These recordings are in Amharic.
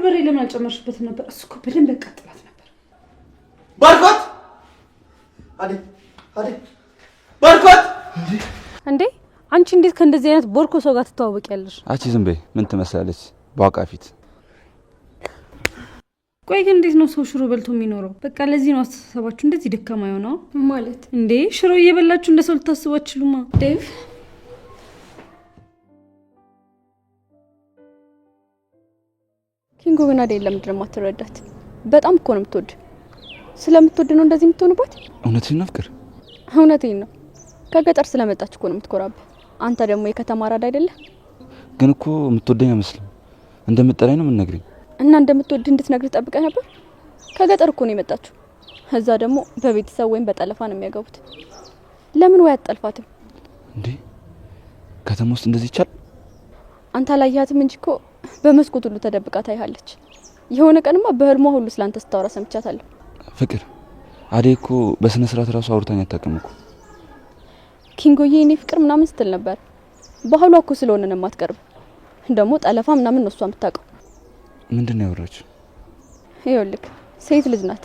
በርበሬ ለምን አልጨመርሽበት ነበር? እሱ እኮ በደንብ ያቃጥላት ነበር። ባርኮት ባርኮት እንዴ አንቺ እንዴት ከእንደዚህ አይነት ቦርኮ ሰው ጋር ትተዋወቂያለሽ? አቺ ዝም በይ። ምን ትመስላለች በዋቃፊት። ቆይ ግን እንዴት ነው ሰው ሽሮ በልቶ የሚኖረው? በቃ ለዚህ ነው አስተሳሰባችሁ እንደዚህ ደካማ የሆነው ማለት። እንዴ ሽሮ እየበላችሁ እንደ ሰው ልታስቡ አትችሉማ። ዴቭ ኪንጎ ግን አይደለም ምንድን ነው የማትረዳት? በጣም እኮ ነው የምትወድ። ስለምትወድ ነው እንደዚህ የምትሆንባት። እውነቴን ነው ፍቅር፣ እውነቴን ነው። ከገጠር ስለመጣች እኮ ነው የምትኮራብህ። አንተ ደግሞ የከተማ አራዳ አይደለ? ግን እኮ የምትወደኝ አይመስልም። እንደምትጠላኝ ነው የምትነግሪኝ። እና እንደምትወድ እንድትነግር ጠብቀህ ነበር? ከገጠር እኮ ነው የመጣችው። እዛ ደግሞ በቤተሰብ ወይም በጠለፋ ነው የሚያገቡት። ለምን ወይ አትጠልፋትም እንዴ? ከተማ ውስጥ እንደዚህ ይቻላል? አንተ አላየሃትም እንጂ እኮ በመስኮት ሁሉ ተደብቃ ታይሃለች። የሆነ ቀንማ በህልሟ ሁሉ ስላንተ ስታወራ ሰምቻታለሁ። ፍቅር አዴ እኮ በስነ ስርዓት ራሱ አውርታኝ አታውቅም እኮ። ኪንጎዬ እኔ ፍቅር ምናምን ስትል ነበር። ባህሏ እኮ ስለሆነ ነው የማትቀርብ። ደግሞ ጠለፋ ምናምን ነው እሷ የምታውቀው። ምንድን ነው ያወራችው? ይኸውልህ ሴት ልጅ ናት።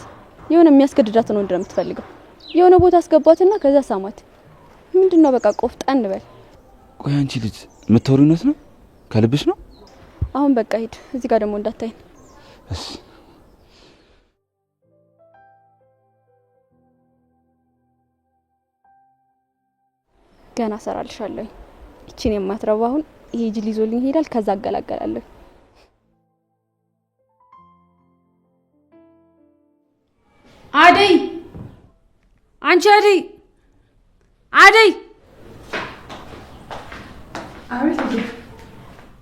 የሆነ የሚያስገድዳት ነው እንደምትፈልገው። የሆነ ቦታ አስገባትና ከዛ ሳማት። ምንድነው በቃ ቆፍጣን በል። ቆይ አንቺ ልጅ የምታወሪው እውነት ነው? ከልብሽ ነው? አሁን በቃ ሂድ። እዚህ ጋር ደግሞ እንዳታይን እሺ። ገና ሰራልሻለሁ። እቺን የማትረባ አሁን ይሄ ጅል ይዞልኝ ሄዳል። ከዛ አገላገላለሁ። አደይ አንቺ አደይ አቤት።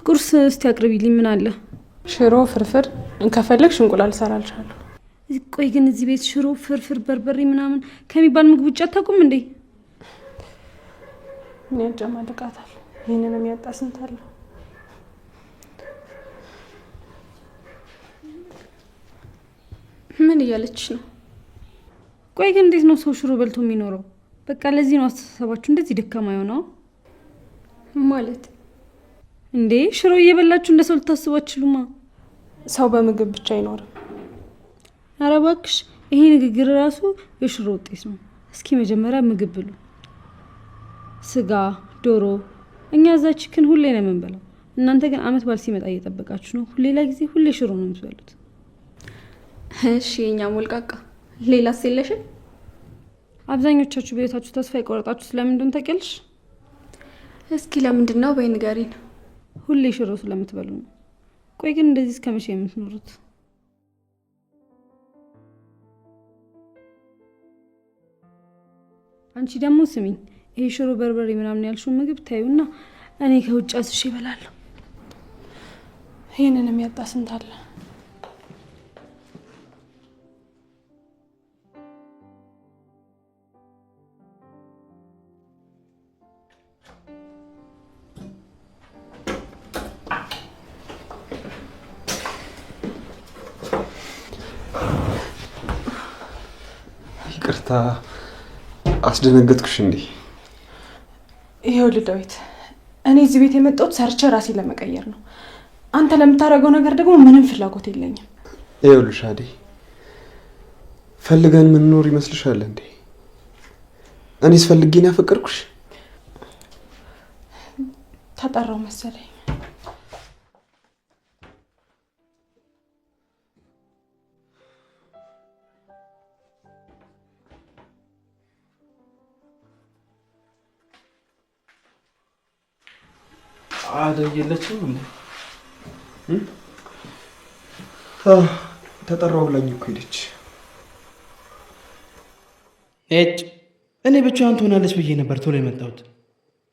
ቁርስ እስቲ አቅርቢልኝ። ምን አለ? ሽሮ ፍርፍር፣ እንከፈለግሽ እንቁላል ሰራልሻለሁ። ቆይ ግን እዚህ ቤት ሽሮ ፍርፍር በርበሬ ምናምን ከሚባል ምግብ ውጭ አታውቁም እንዴ? ምን ያጨማልቃታል? ይሄንን የሚያጣ ስንት አለ? ምን እያለችሽ ነው? ቆይ ግን እንዴት ነው ሰው ሽሮ በልቶ የሚኖረው? በቃ ለዚህ ነው አስተሳሰባችሁ እንደዚህ ደካማ የሆነው ማለት። እንዴ ሽሮ እየበላችሁ እንደ ሰው ልታስቡ አትችሉማ። ሰው በምግብ ብቻ አይኖርም። ኧረ እባክሽ ይሄ ንግግር ራሱ የሽሮ ውጤት ነው። እስኪ መጀመሪያ ምግብ ብሉ። ስጋ፣ ዶሮ። እኛ እዛ ቺክን ሁሌ ነው የምንበላው። እናንተ ግን አመት በዓል ሲመጣ እየጠበቃችሁ ነው። ሌላ ጊዜ ሁሌ ሽሮ ነው የምትበሉት። እሺ የኛ ሞልቃቃ ሌላስ የለሽም? አብዛኞቻችሁ በቤታችሁ ተስፋ የቆረጣችሁ ስለምን እንደሆነ ታውቂያለሽ? እስኪ ለምንድን ነው በይ ንገሪን። ሁሌ ሽሮ ስለምትበሉ ነው። ቆይ ግን እንደዚህ እስከ መቼ የምትኖሩት? አንቺ ደግሞ ስሚኝ፣ ይሄ ሽሮ በርበሬ ምናምን ያልሽው ምግብ ታዩና እኔ ከውጭ አስሽ ይበላለሁ። ይሄንን የሚያጣ ስንት አለ? ይቅርታ አስደነገጥኩሽ እንዴ? ይኸውልህ ዳዊት፣ እኔ እዚህ ቤት የመጣሁት ሰርቼ ራሴ ለመቀየር ነው። አንተ ለምታደርገው ነገር ደግሞ ምንም ፍላጎት የለኝም። ይኸውልሽ አደይ፣ ፈልገን ምንኖር ይመስልሻል እንዴ? እኔስ ፈልጌ ነው ያፈቀርኩሽ? ተጠራው መሰለኝ። አደይ የለችም እንዴ? ተጠራው ብላኝ እኮ ሄደች። እኔ ብቻዋን ትሆናለች ብዬ ነበር ቶሎ የመጣሁት።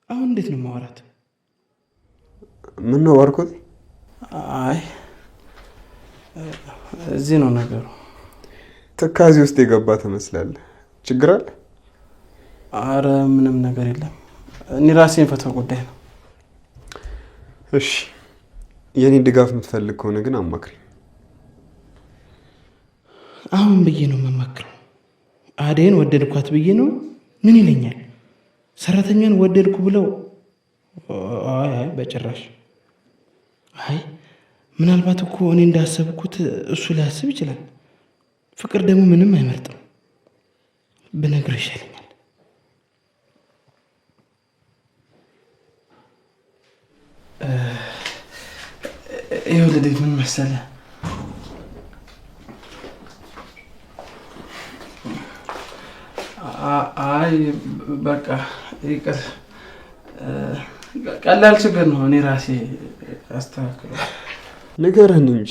አሁን እንዴት ነው ማወራት? ምን ነው ባርኮት? አይ እዚህ ነው ነገሩ። ትካዜ ውስጥ የገባ ትመስላለህ። ችግር አለ? አረ ምንም ነገር የለም። እኔ ራሴን ፈተው ጉዳይ ነው። እሺ የኔ ድጋፍ የምትፈልግ ከሆነ ግን አማክሪ። አሁን ብዬ ነው የምመክረው። አደይን ወደድኳት ብዬ ነው። ምን ይለኛል? ሰራተኛን ወደድኩ ብለው? አይ በጭራሽ። አይ ምናልባት እኮ እኔ እንዳሰብኩት እሱ ሊያስብ ይችላል። ፍቅር ደግሞ ምንም አይመርጥም። ብነግርህ ይሻለኛል። ይኸውልህ ምን መሰለህ፣ አይ በቃ ይቅር፣ ቀላል ችግር ነው። እኔ ራሴ አስተካክለው። ንገረን እንጂ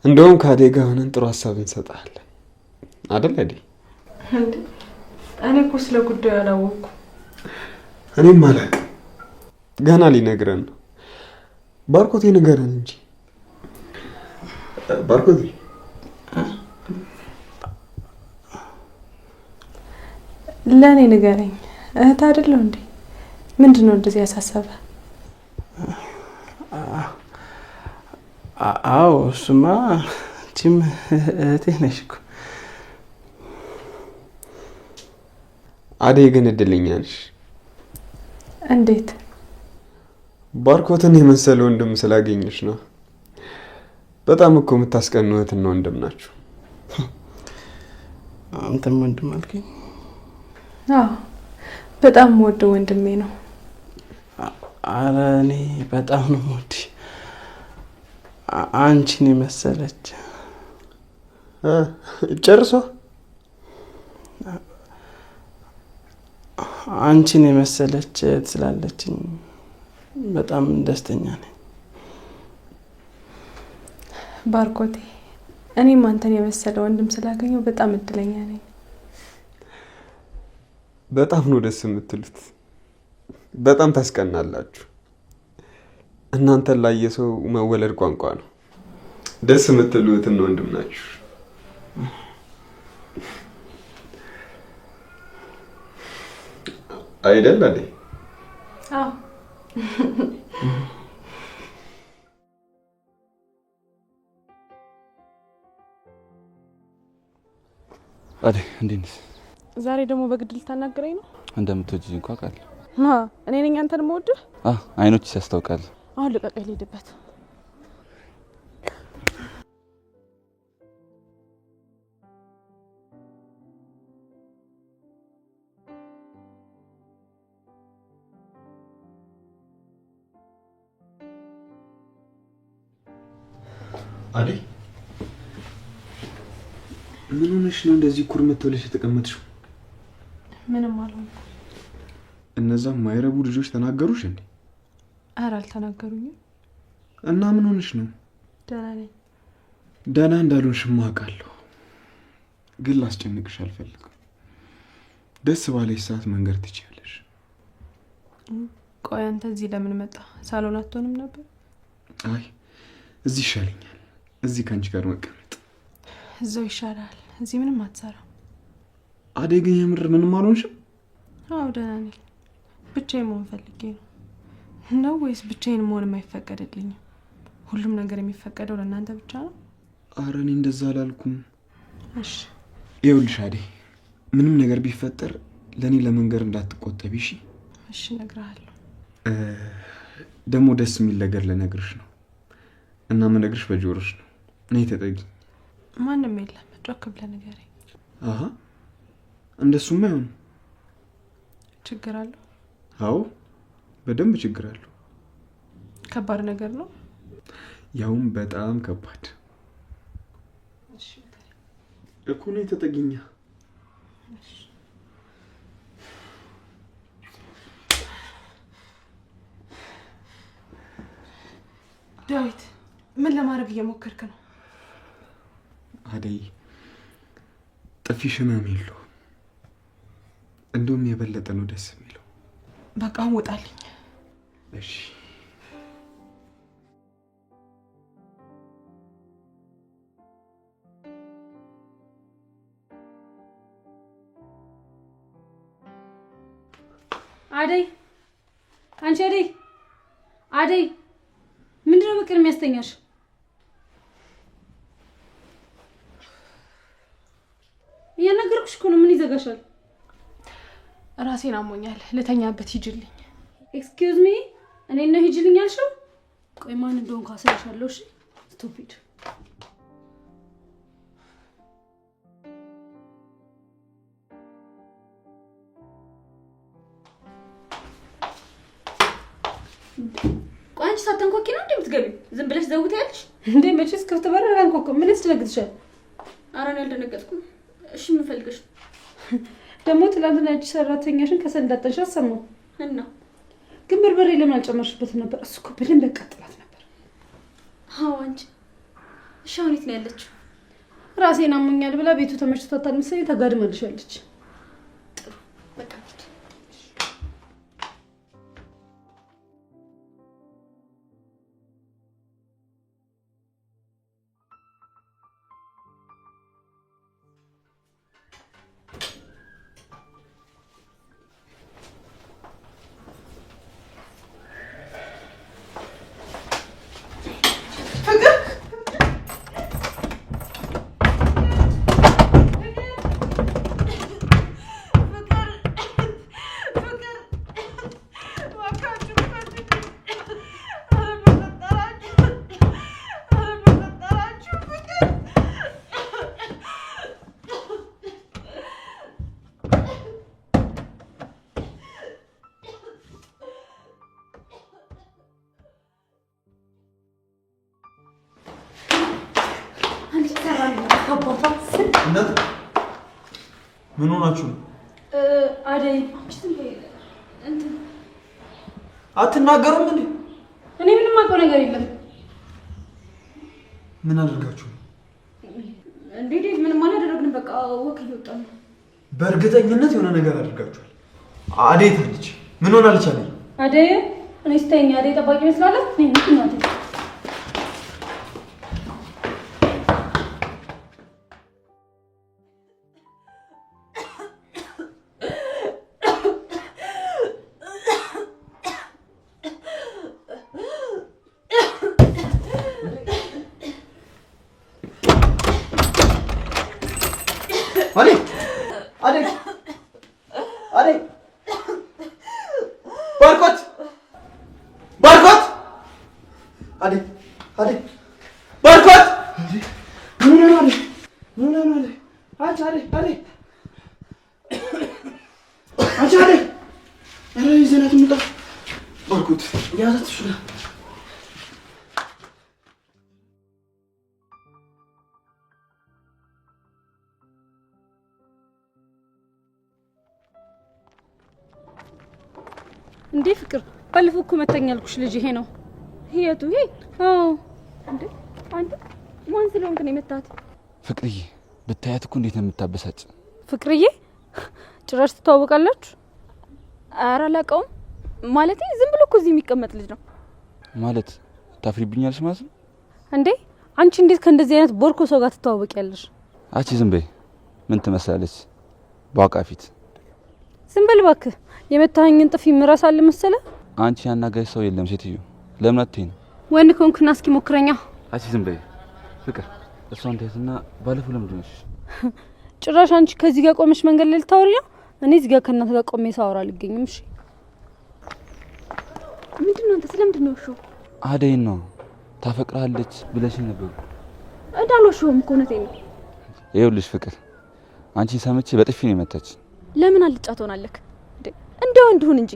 እንደውም ከአደይ ጋር ሆነን ጥሩ ሀሳብ እንሰጣለን አይደል? አደይ እኔ እኮ ስለ ጉዳዩ አላወቅኩም። እኔም አላውቅም፣ ገና ሊነግረን ነው። ባርኮቴ ንገረን እንጂ ባርኮቴ። ለእኔ ንገረኝ። እህት አይደለሁ እንዴ? ምንድን ነው እንደዚህ ያሳሰበ? አዎ እሱማ አንቺም እህቴ ነሽ እኮ። አደይ ግን እድለኛ ነሽ። እንዴት? ባርኮትን የመሰለ ወንድም ስላገኘሽ ነው። በጣም እኮ የምታስቀኑ እህትና ወንድም ናችሁ። አንተም ወንድም አልከኝ? አዎ በጣም የምወደው ወንድሜ ነው። ኧረ እኔ በጣም ነው የምወድሽ። አንቺን የመሰለች ጨርሶ አንቺን የመሰለች ስላለችኝ በጣም ደስተኛ ነኝ። ባርኮቴ እኔም አንተን የመሰለ ወንድም ስላገኘው በጣም እድለኛ ነኝ። በጣም ነው ደስ የምትሉት። በጣም ታስቀናላችሁ። እናንተን ላየ ሰው መወለድ ቋንቋ ነው። ደስ የምትሉትን ወንድም ናችሁ አይደል? አደይ አዎ አደይ እንዴት ነሽ? ዛሬ ደግሞ በግድ ልታናግረኝ ነው? እንደምትወጂኝ እንኳን አውቃለሁ። እኔ ነኝ አንተን የምወድህ? አይኖችሽ ያስታውቃል። አሁን ልቀቀኝ ልሂድበት። አደይ ምን ሆነሽ ነው እንደዚህ ኩርምት ብለሽ የተቀመጥሽው? ምንም አልሆንኩም። እነዛም ማይረቡ ልጆች ተናገሩሽ እንዴ? ኧረ አልተናገሩኝም። እና ምን ሆነሽ ነው? ደህና ነኝ። ደህና እንዳልሆንሽማ አውቃለሁ፣ ግን ላስጨንቅሽ አልፈልግም። ደስ ባለሽ ሰዓት መንገር ትችያለሽ። ቆይ አንተ እዚህ ለምን መጣ? ሳሎን አትሆንም ነበር? አይ እዚህ ይሻለኛል። እዚህ ከአንቺ ጋር መቀመጥ። እዛው ይሻላል። እዚህ ምንም አትሰራም። አደይ ግን የምር ምንም አልሆንሽም? አዎ ደህና ነኝ። ብቻዬን መሆን ፈልጌ ነው ወይስ ብቻዬን መሆን የማይፈቀድልኝም? ሁሉም ነገር የሚፈቀደው ለእናንተ ብቻ ነው? ኧረ እኔ እንደዛ አላልኩም። እሺ ይኸውልሽ አደይ፣ ምንም ነገር ቢፈጠር ለእኔ ለመንገር እንዳትቆጠቢ እሺ? እሺ እነግርሃለሁ። ደግሞ ደስ የሚል ነገር ልነግርሽ ነው እና የምነግርሽ በጆሮሽ ነው። እኔ ተጠጊ። ማንም የለም። ጮክ ብለህ ንገረኝ። አሃ እንደሱማ አይሆንም። ችግር አለው? አዎ በደንብ ችግር አለው። ከባድ ነገር ነው? ያውም በጣም ከባድ እኮ ነው። ተጠጊኛ። ዳዊት ምን ለማድረግ እየሞከርክ ነው? አደይ ጥፊሽ ህመም የለውም። እንደውም የበለጠ ነው ደስ የሚለው። በቃ ውጣልኝ። እሺ አደይ፣ አንቺ አደይ፣ አደይ ምንድነው በቅር የሚያስተኛሽ? እያናገርኩሽ እኮ ነው። ምን ይዘጋሻል? ራሴን አሞኛል። ልተኛበት ሂጅልኝ። ኤክስኪውዝ ሚ፣ እኔ ነው ሂጅልኝ ያልሽው? ቆይ ማን እንደሆነ ካሰልሻለሁ። እሺ ስቱፒድ አንቺ ሳትንኮኪ ነው እንደምትገቢው? ዝም ብለሽ ዘውታያለሽ እንዴ? መቼስ ክፍት በር አንኮኩም። ምን ያስደነግጥሻል? ኧረ እኔ አልደነገጥኩም። እሺ ምን ፈልገሽ ነው? ደግሞ ትላንትና እጅ ሰራተኛሽን ከሰል እንዳጠንሽ አሰማው እና ግን በርበሬ ለምን አልጨመርሽበትም ነበር? እሱ እኮ በደንብ ያቃጥላት ነበር። አዎ አንቺ እሺ አሁን የት ነው ያለችው? ራሴን አሞኛል ብላ ቤቱ ተመችቷታል መሰለኝ ተጋድማልሻለች። ጥሩ በቃ ምን ሆናችሁ? አደይ አትናገሩም እንዴ? እኔ ምንም አውቀው ነገር የለም። ምን አድርጋችሁ? እንዴ ምንም አላደረግንም። በቃ ወክ እየወጣን ነው። በእርግጠኝነት የሆነ ነገር አድርጋችኋል። አደይ ታለች። ምን ሆናለች? አደይ እኔ ስተኛ አደይ ጠባቂ መስላለች። እኔ እናቴ እንዴ ፍቅር ባለፈው እኮ መተኛልኩሽ ልጅ ይሄ ነው ህይወቱ ይሄ አዎ እንዴ አንተ ማን ስለሆንክ ነው የመታት ፍቅርዬ ብታያት እኮ እንዴት ነው የምታበሳጭ ፍቅርዬ ጭራሽ ትተዋወቃላችሁ ኧረ አላውቀውም ማለቴ ዝም ብሎ እኮ እዚህ የሚቀመጥ ልጅ ነው ማለት ታፍሪብኛለሽ ማለት ነው እንዴ አንቺ እንዴት ከእንደዚህ አይነት ቦርኮ ሰው ጋር ትተዋወቂያለሽ አቺ ዝም በይ ምን ትመስላለች ባቃፊት ዝም በል እባክህ የመታኸኝን ጥፊ ምራሳል መሰለ አንቺ ያናገርሽ ሰው የለም ሴትዮ ለምን አትይኝ ወንድ ኮንክና እስኪ ሞክረኛ አቺ ዝም በይ ፍቅር እሷን ተይትና ባለፈው ለምንድን ነሽ ጭራሽ አንቺ ከዚህ ጋር ቆመሽ መንገድ ላይ ልታወሪ ነው እኔ እዚህ ጋር ከእናንተ ጋር ቆሜ ሳወራ አልገኝም እሺ ምንድነው አንተ ስለምንድን ነው እሺ አደይ ነው ታፈቅራለች ብለሽ ነበር እንዳልወሽውም እኮ ነቴ ነው ይኸውልሽ ፍቅር አንቺ ሰምቼ በጥፊ ነው የመታች ለምን አልጫት ሆናለክ እንደው እንድሁን እንጂ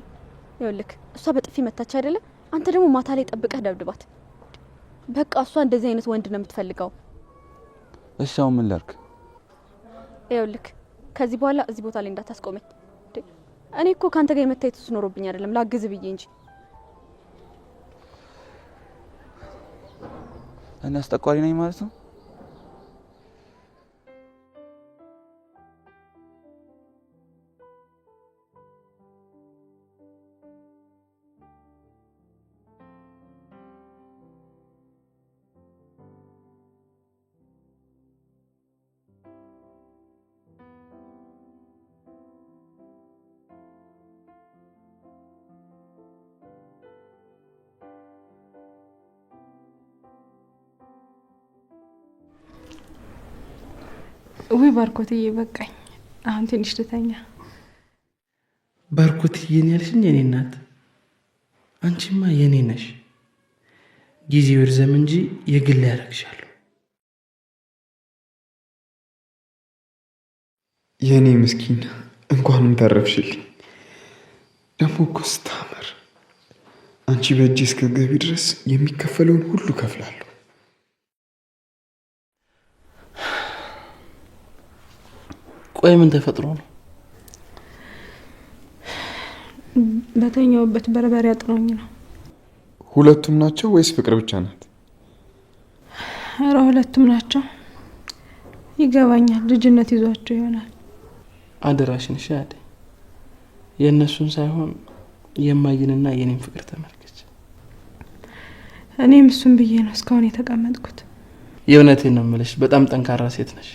ይኸውልህ እሷ በጥፊ መታች አይደለ አንተ ደግሞ ማታ ላይ ጠብቀህ ደብድባት በቃ እሷ እንደዚህ አይነት ወንድ ነው የምትፈልገው እሺ አሁን ምን ላድርግ ይኸውልህ ከዚህ በኋላ እዚህ ቦታ ላይ እንዳታስቆመኝ እኔ እኮ ካንተ ጋር የመታየት ሱስ ኖሮብኝ አይደለም ላግዝ ብዬ እንጂ እና አስጠቋሪ ነኝ ማለት ነው ወይ ባርኮትዬ በቃኝ አሁን ትንሽ ልተኛ ባርኮትዬ ነው ያልሽኝ የኔ እናት አንቺማ የኔ ነሽ ጊዜው ይርዘም እንጂ የግል ያደርግሻለሁ። የእኔ ምስኪን እንኳንም ተረፍሽልኝ። ደግሞ እኮ ስታምር አንቺ በእጅ እስከ ገቢ ድረስ የሚከፈለውን ሁሉ ከፍላለሁ። ቆይ ምን ተፈጥሮ ነው? በተኛውበት በርበሬ አጥኖኝ ነው። ሁለቱም ናቸው ወይስ ፍቅር ብቻ ናት? ኧረ ሁለቱም ናቸው። ይገባኛል፣ ልጅነት ይዟቸው ይሆናል። አደራሽን እሺ አደይ፣ የእነሱን ሳይሆን የማይንና የኔን ፍቅር ተመልከች። እኔም እሱን ብዬ ነው እስካሁን የተቀመጥኩት። የእውነቴን ነው የምልሽ፣ በጣም ጠንካራ ሴት ነሽ።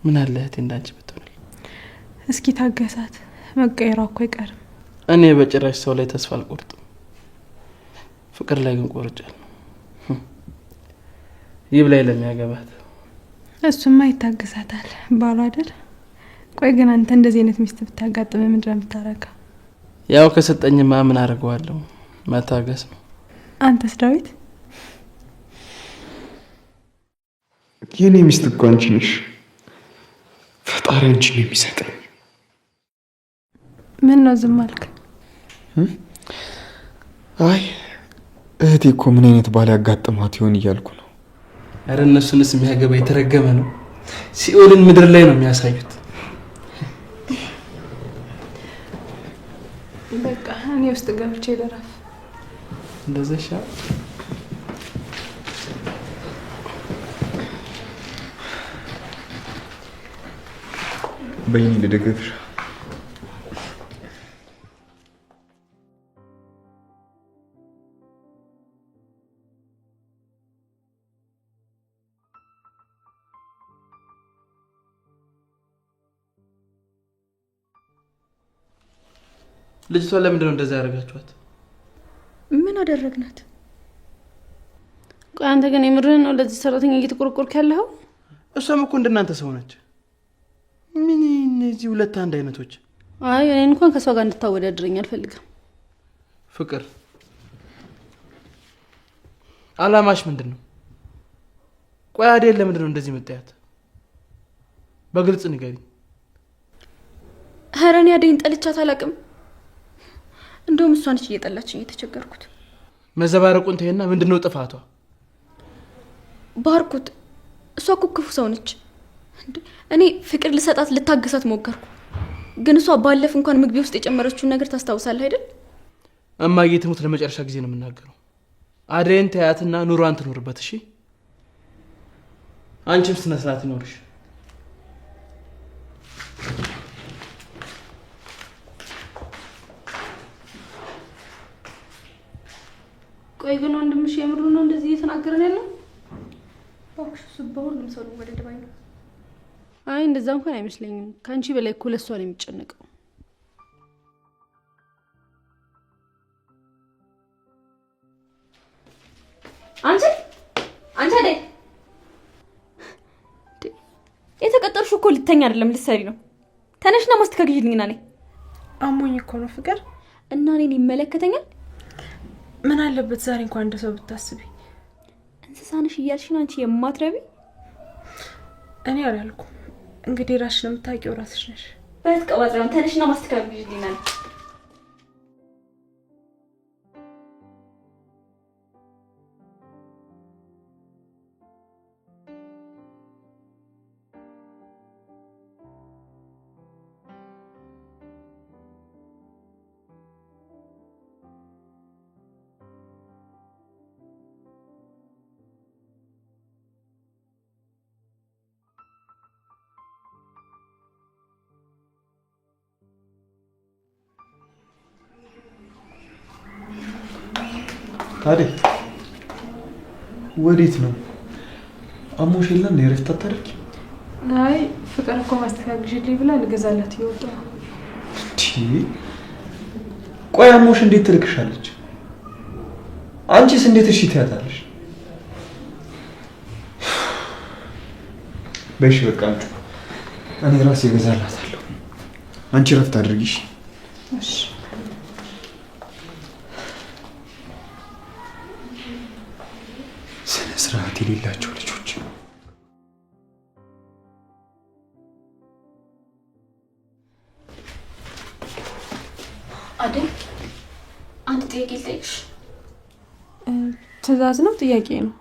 ምን አለ እህቴ እንዳንቺ ብትሆን። እስኪ ታገሳት፣ መቀየሯ እኮ አይቀርም። እኔ በጭራሽ ሰው ላይ ተስፋ አልቆርጥም። ፍቅር ላይ ግን ቆርጫለሁ። ይብላኝ ለሚያገባት። እሱማ ይታገሳታል ባሉ አይደል? ቆይ ግን አንተ እንደዚህ አይነት ሚስት ብታጋጥም ምንድን ነው የምታረገው? ያው ከሰጠኝማ ምን አደርገዋለሁ? መታገስ ነው። አንተስ ዳዊት? የኔ ሚስት እኮ አንቺ ነሽ። ፈጣሪ አንቺን የሚሰጠኝ። ምን ነው ዝም አልክ? አይ እህቴ እኮ ምን አይነት ባል ያጋጥማት ይሆን እያልኩ ነው። አረ እነሱንስ የሚያገባ የተረገመ ነው። ሲኦልን ምድር ላይ ነው የሚያሳዩት። በቃ እኔ ውስጥ ገብቼ ልረፍ። እንደዛ ይሻል። በይኔ ልደግፍሽ። ልጅቷ ለምንድን ነው እንደዛ ያደርጋችኋት? ምን አደረግናት? ቆይ አንተ ግን የምርህን ነው ለዚህ ሰራተኛ እየተቆረቆርክ ያለኸው? እሷም እኮ እንደናንተ ሰው ነች። ምን እነዚህ ሁለት አንድ አይነቶች? አይ እኔ እንኳን ከሷ ጋር እንድታወዳድረኝ አልፈልግም። ፍቅር አላማሽ ምንድን ነው? ቆይ አዴል ለምንድን ነው እንደዚህ መጣያት? በግልጽ ንገሪ። ኧረ እኔ አዴን ጠልቻት አላውቅም። እንደውም እሷ ነች እየጠላችኝ የተቸገርኩት። መዘባረቁን ተይና ምንድነው ጥፋቷ? ባርኩት፣ እሷ እኮ ክፉ ሰው ነች። እኔ ፍቅር ልሰጣት ልታገሳት ሞከርኩ፣ ግን እሷ ባለፍ እንኳን ምግቤ ውስጥ የጨመረችውን ነገር ታስታውሳለህ አይደል? እማዬ ትሙት ለመጨረሻ ጊዜ ነው የምናገረው። አዴን ተያትና ኑሯን ትኖርበት። እሺ አንቺም ስነ ስርዓት ይኖርሽ። ቆይ ግን ወንድምሽ የምሩ ነው እንደዚህ እየተናገረን ያለው? ባክሽ እሱ በሁሉም ሰው ነው ወደ ደባይ ነው። አይ እንደዛ እንኳን አይመስለኝም። ካንቺ በላይ እኮ ለሷ ነው የሚጨነቀው። አንቺ አይደል የተቀጠርሽው እኮ ልተኛ አይደለም ልትሰሪ ነው። ተነሽና ማስተካከልኝና ነኝ። አሞኝ እኮ ነው ፍቅር። እና እኔን ይመለከተኛል? ምን አለበት ዛሬ እንኳን እንደ ሰው ብታስቢ። እንስሳንሽ እያልሽ ነው አንቺ የማትረቢ። እኔ አላልኩም። እንግዲህ ራስሽን የምታውቂው ራስሽ ነሽ። በትቀባጥራም ተነሽና ማስተካከልኝና ነኝ። ታዲያ ወዴት ነው? አሞሽ የለ እንደ ረፍት አታደርጊ? አይ ፍቅር እኮ ማስተካከልሽልኝ ብላ ልገዛላት ይወጣ። ቆይ አሞሽ እንዴት ትልክሻለች? አንቺስ እንዴት እሺ ትያታለሽ? በሽ በቃ እኔ ራሴ እገዛላታለሁ። አንቺ ረፍት አድርጊሽ። እሺ ስርዓት የሌላቸው ልጆች። አደይ አንድ ጥያቄ ልጠይቅሽ። ትዕዛዝ ነው ጥያቄ ነው?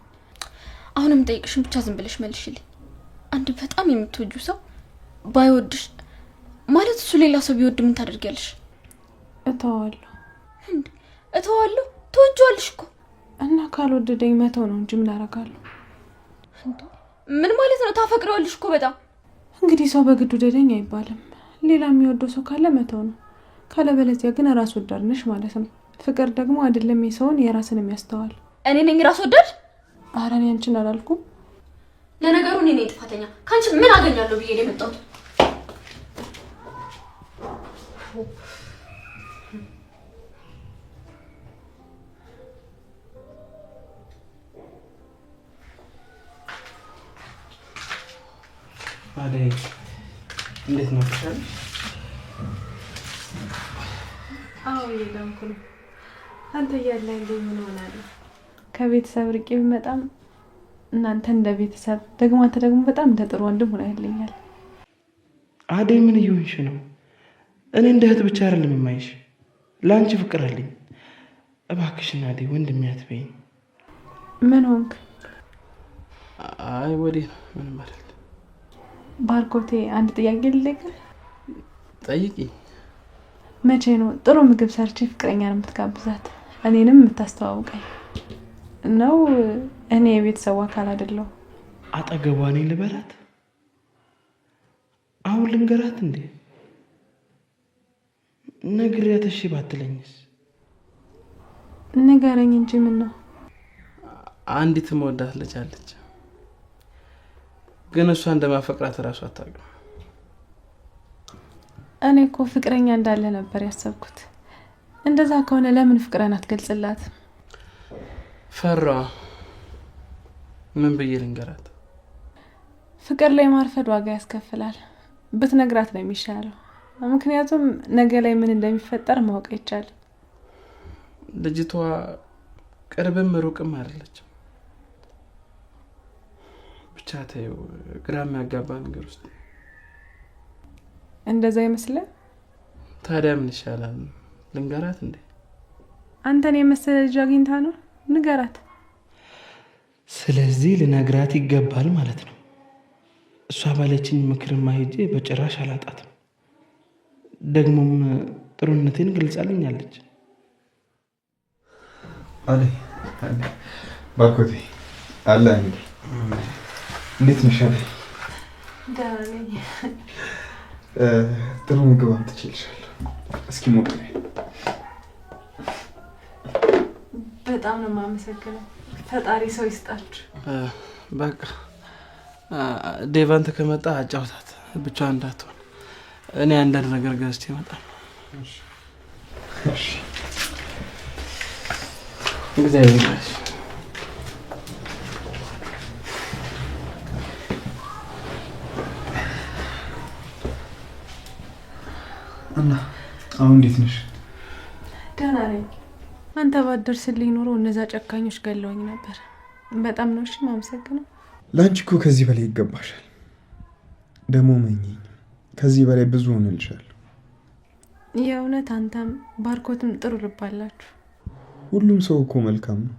አሁንም ጠይቅሽን ብቻ ዝም ብለሽ መልሽልኝ። አንድ በጣም የምትወጁ ሰው ባይወድሽ ማለት እሱ ሌላ ሰው ቢወድ ምን ታደርጊያለሽ? እተዋለሁ። እንዴ እተዋለሁ? ትወጂዋለሽ እኮ። እና ካልወደደኝ መተው ነው እንጂ ምን አደርጋለሁ? ምን ማለት ነው? ታፈቅረዋለሽ እኮ በጣም። እንግዲህ ሰው በግድ ውደደኝ አይባልም። ሌላ የሚወደው ሰው ካለ መተው ነው። ካለበለዚያ ግን ራስ ወዳድ ነሽ ማለት ነው። ፍቅር ደግሞ አይደለም የሰውን የራስን የሚያስተዋል። እኔ ነኝ ራስ ወዳድ? ኧረ እኔ አንቺን አላልኩም። ለነገሩ እኔ ነኝ ጥፋተኛ። ካንቺ ምን አገኛለሁ ብዬ ነው የመጣሁት። አደይ እንዴት ነው ትሻለሽ? አዎ እየዳንኩ ነው። አንተ እያለህ ምን ሆናለሁ? ከቤተሰብ ርቄ ብመጣም እናንተ እንደ ቤተሰብ ደግሞ አንተ ደግሞ በጣም እንደ ጥሩ ወንድም ሆነህልኛል። አደይ ምን እየሆንሽ ነው? እኔ እንደ እህት ብቻ አይደለም የማይሽ፣ ለአንቺ ፍቅር አለኝ። እባክሽን አደይ ወንድሜ አትበይኝ። ምን ሆንክ? አይ ወዲህ ነው ምንም አይደል። ባርኮቴ አንድ ጥያቄ ልጠይቅህ? ጠይቂ። መቼ ነው ጥሩ ምግብ ሰርቼ ፍቅረኛን የምትጋብዛት እኔንም የምታስተዋውቀኝ? ነው እኔ የቤተሰቡ አካል አይደለሁ? አጠገቧ ነኝ ልበላት? አሁን ልንገራት እንዴ? ነግሬያት እሺ ባትለኝስ? ንገረኝ እንጂ ምን ነው? አንዲት መወዳት ልጅ አለች፣ ግን እሷ እንደማፈቅራት እራሱ አታውቅም። እኔ እኮ ፍቅረኛ እንዳለ ነበር ያሰብኩት። እንደዛ ከሆነ ለምን ፍቅረን አትገልጽላት? ፈራ። ምን ብዬ ልንገራት? ፍቅር ላይ ማርፈድ ዋጋ ያስከፍላል። ብትነግራት ነው የሚሻለው። ምክንያቱም ነገ ላይ ምን እንደሚፈጠር ማወቅ አይቻልም። ልጅቷ ቅርብም ሩቅም አይደለችም። ብቻ ተይው፣ ግራ የሚያጋባ ነገር ውስጥ። እንደዛ ይመስላል። ታዲያ ምን ይሻላል? ልንገራት እንዴ? አንተን የመሰለ ልጅ አግኝታ ነው? ንገራት። ስለዚህ ልነግራት ይገባል ማለት ነው። እሷ ባለችኝ ምክርማ ሄጄ በጭራሽ አላጣትም። ደግሞም ጥሩነቴን ገልጻልኛለች። አለይ ባርኮቴ አለ እንዴ? እንዴት ነሽ? ደህና ነኝ። ጥሩ ምግብ አምጥቼልሻለሁ። እስኪ ሞቅ ነይ። በጣም ነው የማመሰግነው። ፈጣሪ ሰው ይስጣችሁ። በቃ ዴቫንት ከመጣ አጫውታት፣ ብቻዋን እንዳትሆን። እኔ አንዳንድ ነገር ገዝቼ እመጣለሁ። እሺ እግዚአብሔር ይመስገን። እና አሁን እንዴት ነሽ? ደህና ነኝ። አንተ ባትደርስልኝ ኖሮ እነዛ ጨካኞች ገለውኝ ነበር። በጣም ነው እሺ የማመሰግነው። ለአንቺ እኮ ከዚህ በላይ ይገባሻል። ደግሞ መኝኝ፣ ከዚህ በላይ ብዙ ሆነልሻለሁ። የእውነት አንተም ባርኮትም ጥሩ ልብ አላችሁ። ሁሉም ሰው እኮ መልካም ነው።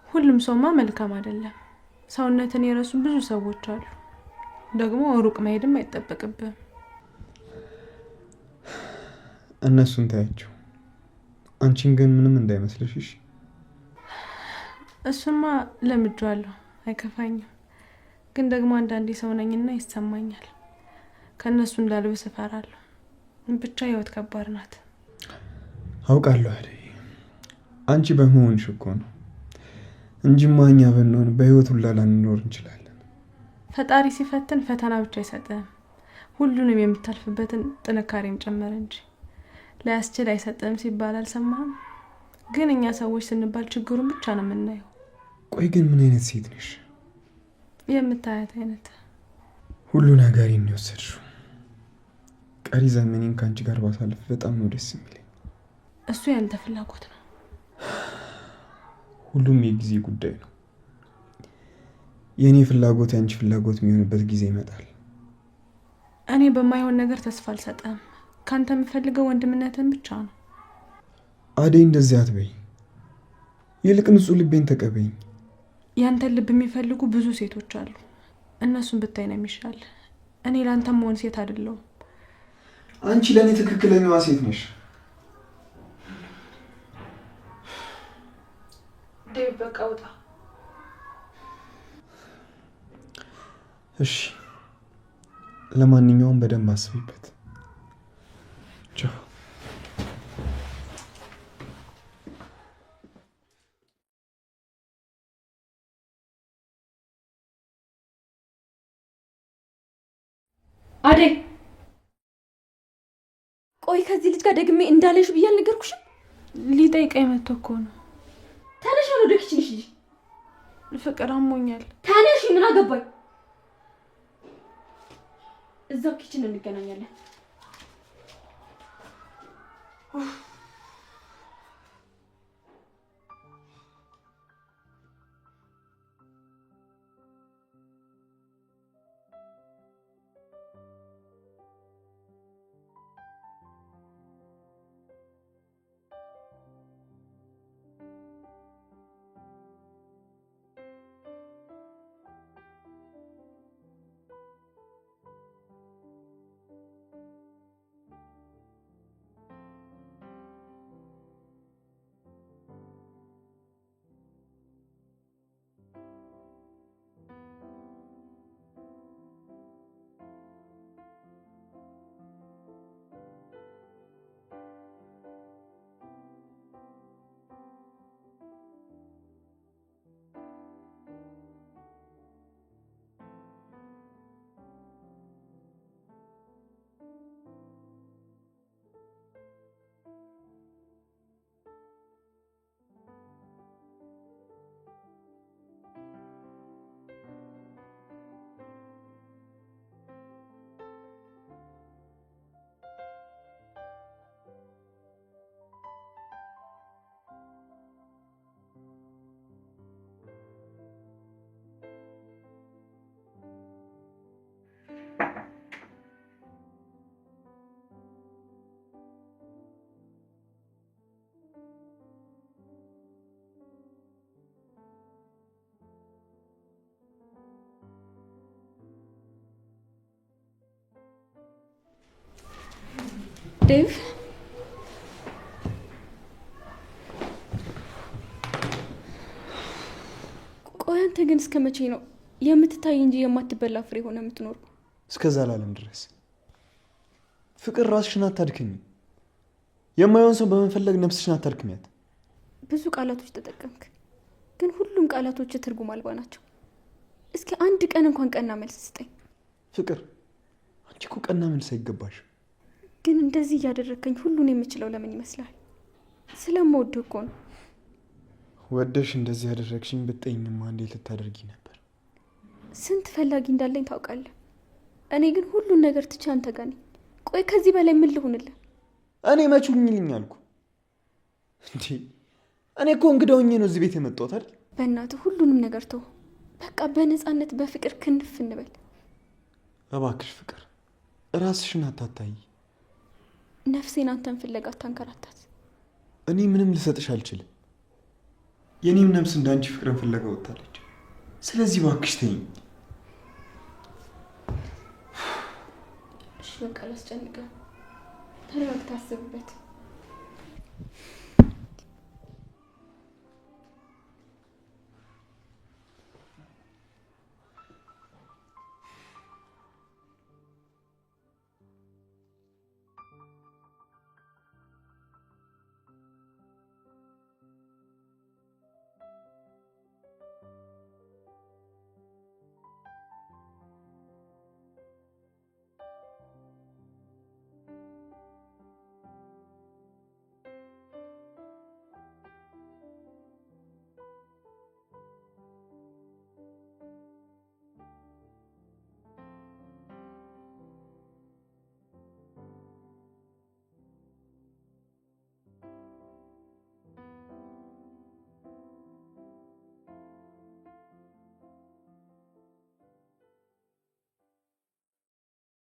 ሁሉም ሰውማ መልካም አይደለም። ሰውነትን የረሱ ብዙ ሰዎች አሉ። ደግሞ ሩቅ መሄድም አይጠበቅብህም። እነሱን ታያቸው፣ አንቺን ግን ምንም እንዳይመስልሽ እሺ? እሱማ ለምጄዋለሁ፣ አይከፋኝም። ግን ደግሞ አንዳንዴ ሰው ነኝና ይሰማኛል። ከእነሱ እንዳልብስ እፈራለሁ። ብቻ ህይወት ከባድ ናት። አውቃለሁ አይደል? አንቺ በመሆንሽ እኮ ነው እንጂማ እኛ ብንሆን በህይወት ሁላ ላንኖር እንችላለን። ፈጣሪ ሲፈትን ፈተና ብቻ አይሰጥህም፣ ሁሉንም የምታልፍበትን ጥንካሬም ጨመረ እንጂ ላያስችል አይሰጥህም ሲባል አልሰማህም? ግን እኛ ሰዎች ስንባል ችግሩን ብቻ ነው የምናየው። ቆይ ግን ምን አይነት ሴት ነሽ? የምታያት አይነት። ሁሉ ነገር የሚወሰድሽው። ቀሪ ዘመኔን ከአንቺ ጋር ባሳልፍ በጣም ነው ደስ የሚለኝ። እሱ ያንተ ፍላጎት ነው። ሁሉም የጊዜ ጉዳይ ነው። የእኔ ፍላጎት ያንቺ ፍላጎት የሚሆንበት ጊዜ ይመጣል። እኔ በማይሆን ነገር ተስፋ አልሰጠም። ካንተ የምፈልገው ወንድምነትን ብቻ ነው። አደይ እንደዚህ አትበይ። ይልቅ ንጹህ ልቤን ተቀበይኝ። ያንተን ልብ የሚፈልጉ ብዙ ሴቶች አሉ። እነሱን ብታይ ነው የሚሻል። እኔ ላንተም መሆን ሴት አይደለሁም። አንቺ ለእኔ ትክክለኛዋ ሴት ነሽ። ዴቭ በቃ ውጣ። እሺ፣ ለማንኛውም በደንብ አስቢበት። ቻው። አደይ ቆይ ከዚህ ልጅ ጋር ደግሜ እንዳለሽ ብዬ አልነገርኩሽም? ሊጠይቀኝ መጥቶ እኮ ነው። ተነሽ ወደ ኪችንሽ ልጅ። ፍቅር አሞኛል። ተነሽ። ምን አገባኝ? እዛው ኪችን እንገናኛለን። ዴቭ ቆይ አንተ ግን እስከ መቼ ነው የምትታይ እንጂ የማትበላ ፍሬ ሆነ የምትኖር? እስከ ዘላለም ድረስ። ፍቅር ራስሽን አታድክሚ። የማይሆን ሰው በመፈለግ ነፍስሽን አታድክሚያት። ብዙ ቃላቶች ተጠቀምክ፣ ግን ሁሉም ቃላቶች ትርጉም አልባ ናቸው። እስኪ አንድ ቀን እንኳን ቀና መልስ ስጠኝ። ፍቅር አንቺ እኮ ቀና መልስ አይገባሽ። ግን እንደዚህ እያደረከኝ ሁሉን የምችለው ለምን ይመስላል? ስለምወድህ እኮ ነው። ወደሽ እንደዚህ ያደረግሽኝ ብትጠይኝማ አንዴ ልታደርጊ ነበር። ስንት ፈላጊ እንዳለኝ ታውቃለህ። እኔ ግን ሁሉን ነገር ትቼ አንተ ጋር ነኝ። ቆይ ከዚህ በላይ ምን ልሁንልህ? እኔ መች ሁኝልኝ አልኩ እንዴ? እኔ እኮ እንግዳ ሆኜ ነው እዚህ ቤት የመጣሁት አይደል? በእናትህ ሁሉንም ነገር ተው። በቃ በነፃነት በፍቅር ክንፍ እንበል። እባክሽ ፍቅር ራስሽን አታታይ። ነፍሴን አንተን ፍለጋ አታንከራታት። እኔ ምንም ልሰጥሽ አልችልም። የኔም ነፍስ እንዳንቺ ፍቅርን ፍለጋ ወጣለች። ስለዚህ እባክሽ ተይኝ። እሺ በቃ ላስጨንቅህ። ተረጋግተህ አስብበት።